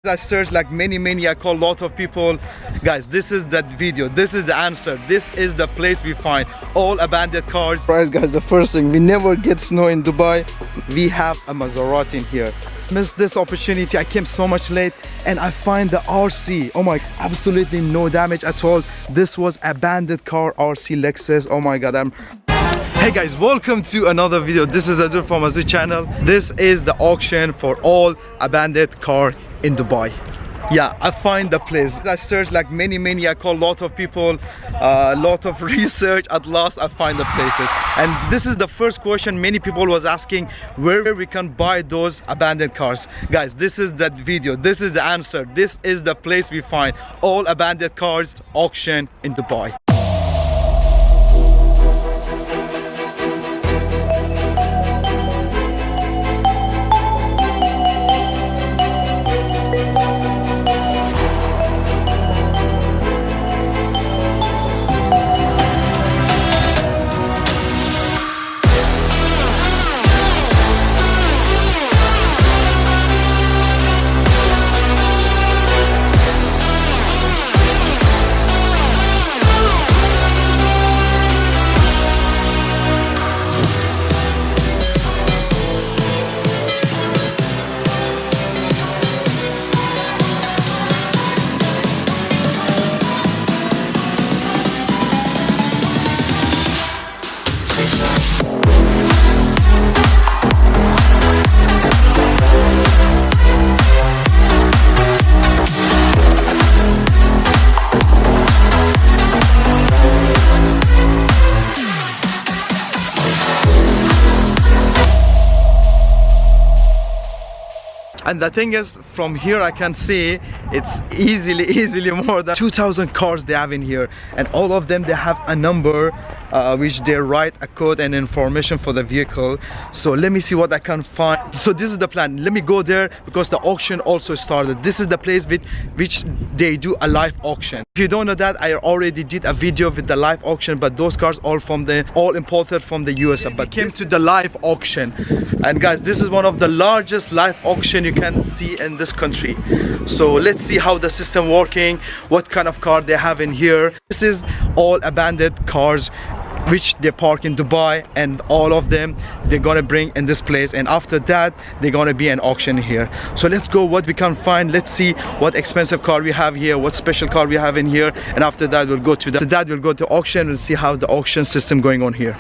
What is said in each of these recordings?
I searched like many, I call a lot of people. Guys, this is that video, this is the answer, this is the place we find all abandoned cars. Right guys, the first thing, we never get snow in Dubai. We have a Maserati in here. Missed this opportunity, I came so much late and I find the RC. Oh my, absolutely no damage at all. This was abandoned car, RC Lexus. Oh my god, Hey guys, welcome to another video. This is AzooL from AzooL channel. This is the auction for all abandoned car in Dubai. Yeah, I find the place. I searched like many, I call a lot of people, a lot of research. At last I find the places, and this is the first question many people was asking, where we can buy those abandoned cars. Guys, this is that video, this is the answer, this is the place we find all abandoned cars auction in Dubai. And the thing is, from here I can see it's easily more than 2,000 cars they have in here, and all of them they have a number which they write a code and information for the vehicle. So let me see what I can find. So this is the plan. Let me go there because the auction also started. This is the place with which they do a live auction. If you don't know that, I already did a video with the live auction, but those cars all imported from the USA, but came to the live auction. And guys, this is one of the largest live auction you can see in this country. So let's see how the system working, what kind of car they have in here. This is all abandoned cars which they park in Dubai, and all of them they're gonna bring in this place, and after that they're gonna be an auction here. So let's go what we can find. Let's see what expensive car we have here, what special car we have in here, and after that we'll go to auction and see how the auction system going on here.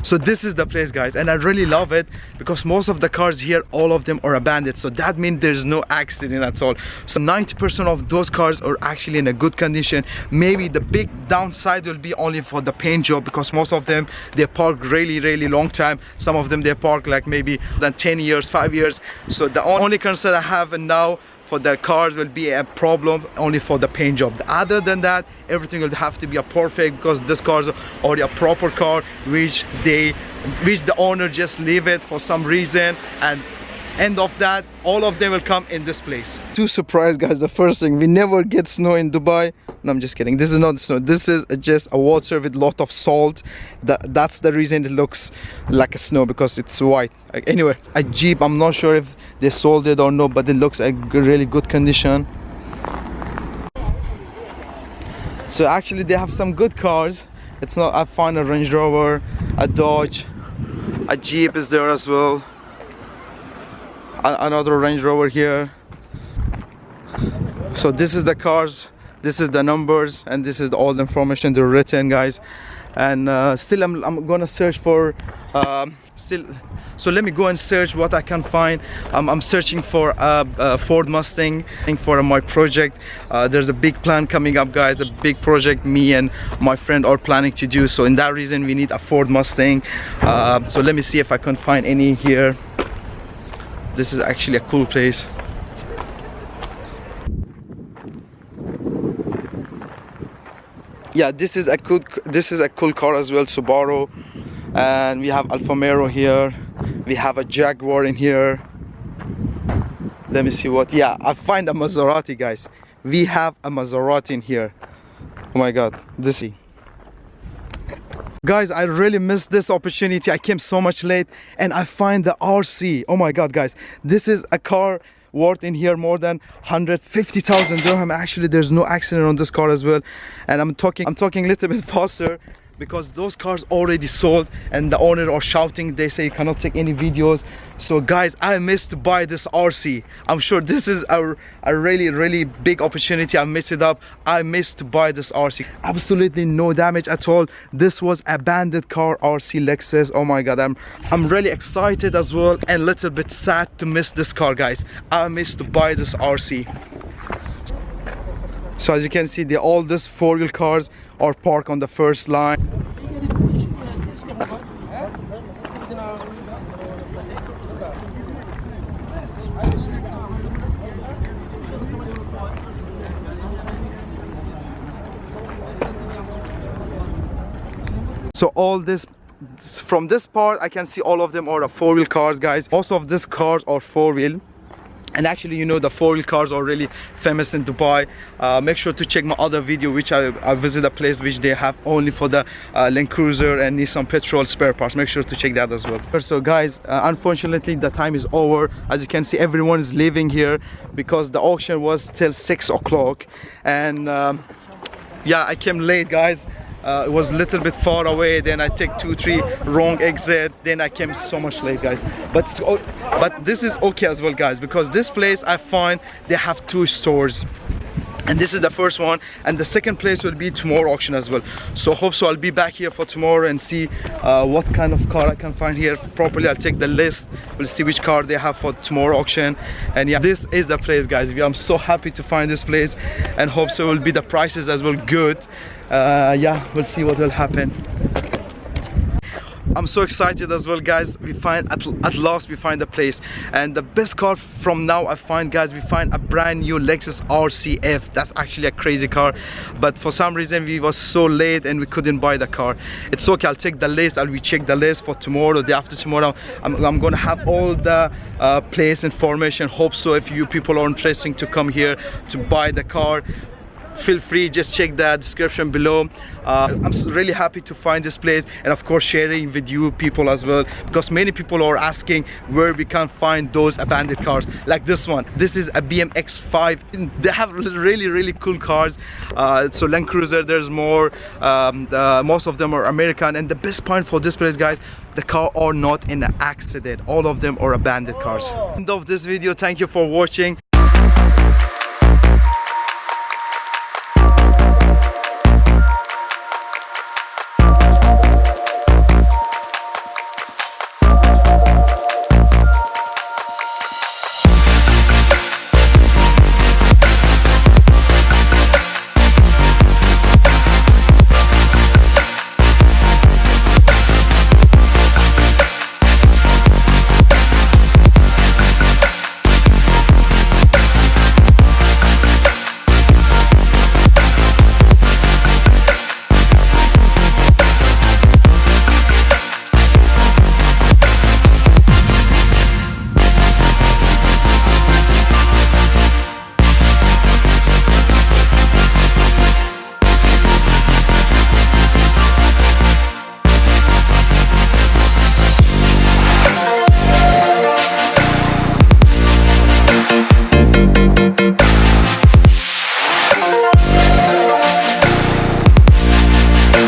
So this is the place, guys, and I really love it because most of the cars here, all of them are abandoned. So that means there's no accident at all. So 90% of those cars are actually in a good condition. Maybe the big downside will be only for the paint job, because most of them they park really long time. Some of them they park like maybe than 10 years, 5 years. So the only concern I have now for the cars will be a problem only for the paint job. Other than that, everything will have to be a perfect, because this car is already a proper car which the owner just leave it for some reason, and end of that, all of them will come in this place. Too surprised, guys. The first thing, we never get snow in Dubai. No, I'm just kidding. This is not snow. This is just a water with lot of salt. That's the reason it looks like a snow, because it's white. Anyway, a Jeep, I'm not sure if they sold it or no, but it looks like really good condition. So actually they have some good cars. It's not, I found a Range Rover, a Dodge, a Jeep is there as well, another Range Rover here. So this is the cars, this is the numbers, and this is all the information they're written, guys. And still I'm gonna search for so let me go and search what I can find. I'm searching for a Ford Mustang for my project. There's a big plan coming up, guys, a big project me and my friend are planning to do. So in that reason we need a Ford Mustang. So let me see if I can find any here. This is actually a cool place. Yeah, this is a cool car as well, Subaru. And we have Alfa Romeo here. We have a Jaguar in here. Let me see what, yeah, I find a Maserati, guys. We have a Maserati in here. Oh my god, this is, guys, I really missed this opportunity. I came so much late and I find the RC. Oh my god, guys, this is a car worth in here more than 150,000 dirham. Actually there's no accident on this car as well. And I'm talking a little bit faster because those cars already sold and the owner are shouting. They say you cannot take any videos. So guys, I missed to buy this RC. I'm sure this is a really big opportunity. I messed it up. I missed to buy this RC. Absolutely no damage at all. This was a bandit car, RC Lexus. Oh my god, I'm really excited as well and a little bit sad to miss this car, guys. I missed to buy this RC. So as you can see, all these four-wheel cars are parked on the first line. So all this, from this part I can see all of them are four-wheel cars, guys. Most of these cars are four-wheel. And actually, you know, the four-wheel cars are really famous in Dubai. Make sure to check my other video which I visit a place which they have only for the Land Cruiser and Nissan petrol spare parts. Make sure to check that as well. So guys, unfortunately the time is over. As you can see, everyone is leaving here because the auction was till 6 o'clock. And yeah, I came late, guys. It was a little bit far away, then I take 2-3 wrong exit, then I came so much late, guys. But this is okay as well, guys, because this place I find they have 2 stores. And this is the first one, and the second place will be tomorrow auction as well. So hope so I'll be back here for tomorrow and see what kind of car I can find here properly. I'll take the list, we'll see which car they have for tomorrow auction. And yeah, this is the place, guys. I'm so happy to find this place and hope so will be the prices as well good. Yeah, we'll see what will happen. I'm so excited as well, guys. We find at last we find a place, and the best car from now I find, guys, we find a brand new Lexus RCF. That's actually a crazy car, but for some reason we was so late and we couldn't buy the car. It's okay, I'll take the list. I'll recheck the list for tomorrow, the after tomorrow. I'm gonna have all the place information. Hope so if you people are interested to come here to buy the car, feel free, just check the description below. I'm really happy to find this place, and of course sharing with you people as well, because many people are asking where we can find those abandoned cars like this one. This is a BMX 5. They have really cool cars. So Land Cruiser, there's more. Most of them are American, and the best point for this place, guys, the car are not in an accident. All of them are abandoned cars. End of this video. Thank you for watching.